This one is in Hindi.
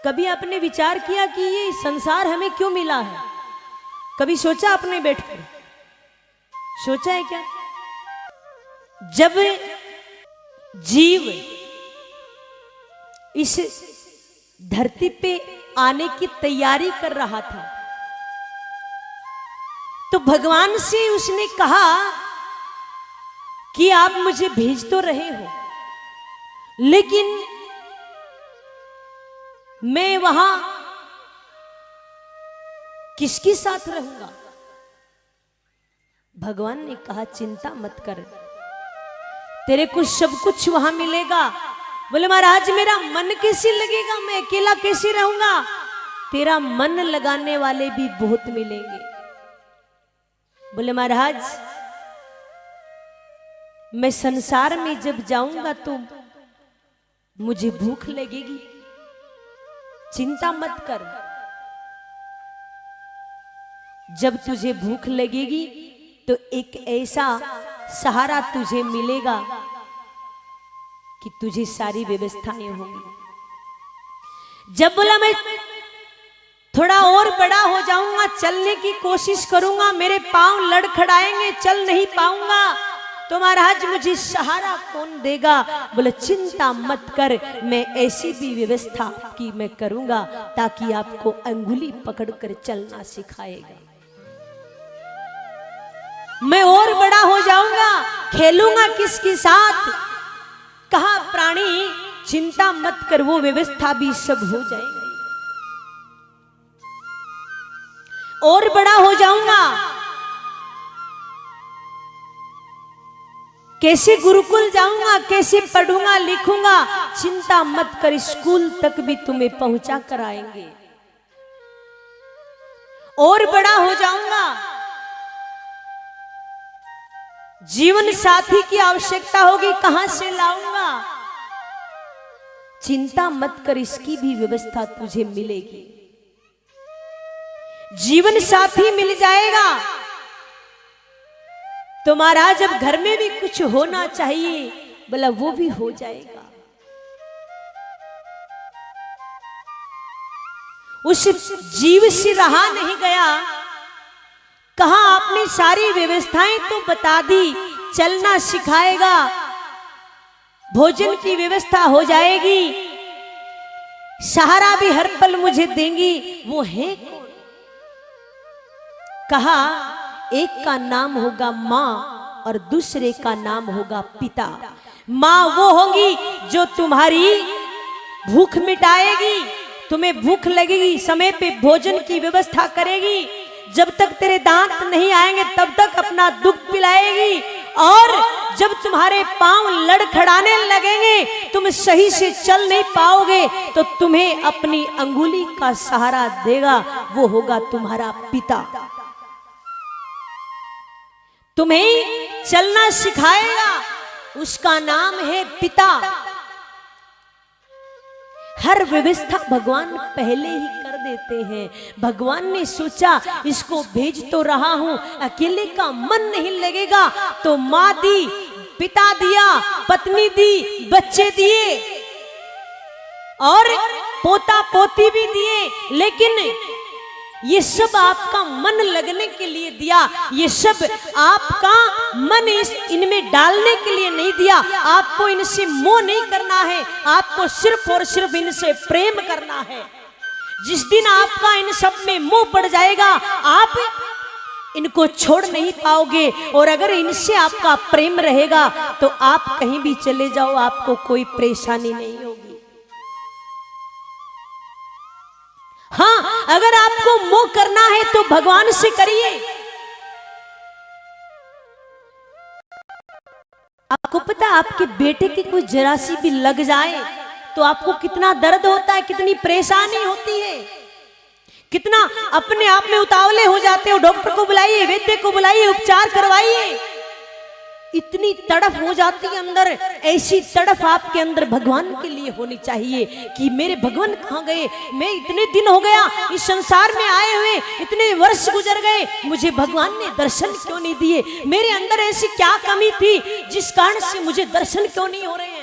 कभी आपने विचार किया कि ये संसार हमें क्यों मिला है? कभी सोचा आपने बैठकर? सोचा है क्या? जब जीव इस धरती पे आने की तैयारी कर रहा था तो भगवान से उसने कहा कि आप मुझे भेज तो रहे हो, लेकिन मैं वहां किसके साथ रहूंगा? भगवान ने कहा चिंता मत कर, तेरे को सब कुछ वहां मिलेगा। बोले महाराज मेरा मन कैसे लगेगा, मैं अकेला कैसे रहूंगा? तेरा मन लगाने वाले भी बहुत मिलेंगे। बोले महाराज मैं संसार में जब जाऊंगा तो मुझे भूख लगेगी, चिंता मत कर। जब तुझे भूख लगेगी तो एक ऐसा सहारा तुझे मिलेगा कि तुझे सारी व्यवस्थाएं होंगी। जब बोला मैं थोड़ा और बड़ा हो जाऊंगा, चलने की कोशिश करूंगा, मेरे पांव लड़खड़ाएंगे, चल नहीं पाऊंगा, तो महाराज मुझे सहारा कौन देगा? बोले चिंता मत कर, मैं ऐसी भी व्यवस्था की मैं करूंगा ताकि आपको अंगुली पकड़कर चलना सिखाएगा। मैं और बड़ा हो जाऊंगा, खेलूंगा किसके साथ? कहा प्राणी चिंता मत कर, वो व्यवस्था भी सब हो जाएगी। और बड़ा हो जाऊंगा, कैसे गुरुकुल जाऊंगा, कैसे पढ़ूंगा लिखूंगा, चिंता मत कर, स्कूल तक भी तुम्हें पहुंचा कर आएंगे। और बड़ा हो जाऊंगा, जीवन साथी की आवश्यकता होगी, कहां से लाऊंगा? चिंता मत कर, इसकी भी व्यवस्था तुझे मिलेगी। जीवन साथी मिल जाएगा तो महाराज अब घर में भी कुछ होना चाहिए, बोला वो भी हो जाएगा। उस जीव से रहा नहीं गया, कहा आपने सारी व्यवस्थाएं तो बता दी, चलना सिखाएगा, भोजन की व्यवस्था हो जाएगी, सहारा भी हर पल मुझे देंगी, वो है कौन? कहा एक का नाम होगा माँ और दूसरे का नाम होगा पिता। माँ वो होगी जो तुम्हारी भूख मिटाएगी, तुम्हें भूख लगेगी समय पे भोजन की व्यवस्था करेगी, जब तक तेरे दांत नहीं आएंगे तब तक अपना दुख पिलाएगी, और जब तुम्हारे पांव लड़खड़ाने लगेंगे, तुम सही से चल नहीं पाओगे, तो तुम्हें अपनी अंगुली का सहारा देगा, वो होगा तुम्हारा पिता। तुम्हें चलना सिखाएगा, उसका नाम है पिता। हर व्यवस्था भगवान पहले ही कर देते हैं। भगवान ने सोचा इसको भेज तो रहा हूं, अकेले का मन नहीं लगेगा, तो माँ दी, पिता दिया, पत्नी दी, बच्चे दिए और पोता पोती भी दिए, लेकिन ये सब आपका मन लगने के लिए दिया, ये सब आपका मन इनमें डालने के लिए नहीं दिया। आपको इनसे मोह नहीं करना है, आपको सिर्फ और सिर्फ इनसे प्रेम करना है। जिस दिन आपका इन सब में मोह पड़ जाएगा, आप इनको छोड़ नहीं पाओगे, और अगर इनसे आपका प्रेम रहेगा तो आप कहीं भी चले जाओ, आपको कोई परेशानी नहीं होगी। हाँ, अगर आपको मोह करना है तो भगवान से करिए। आपको पता, आपके बेटे की कोई जरा सी भी लग जाए तो आपको कितना दर्द होता है, कितनी परेशानी होती है, कितना अपने आप में उतावले हो जाते हो। डॉक्टर को बुलाइए, वैद्य को बुलाइए, उपचार करवाइए, इतनी तड़फ हो जाती है अंदर। ऐसी तड़फ आपके अंदर भगवान के लिए होनी चाहिए कि मेरे भगवान कहाँ गए, मैं इतने दिन हो गया इस संसार में आए हुए, इतने वर्ष गुजर गए, मुझे भगवान ने दर्शन क्यों नहीं दिए? मेरे अंदर ऐसी क्या कमी थी जिस कारण से मुझे दर्शन क्यों नहीं हो रहे?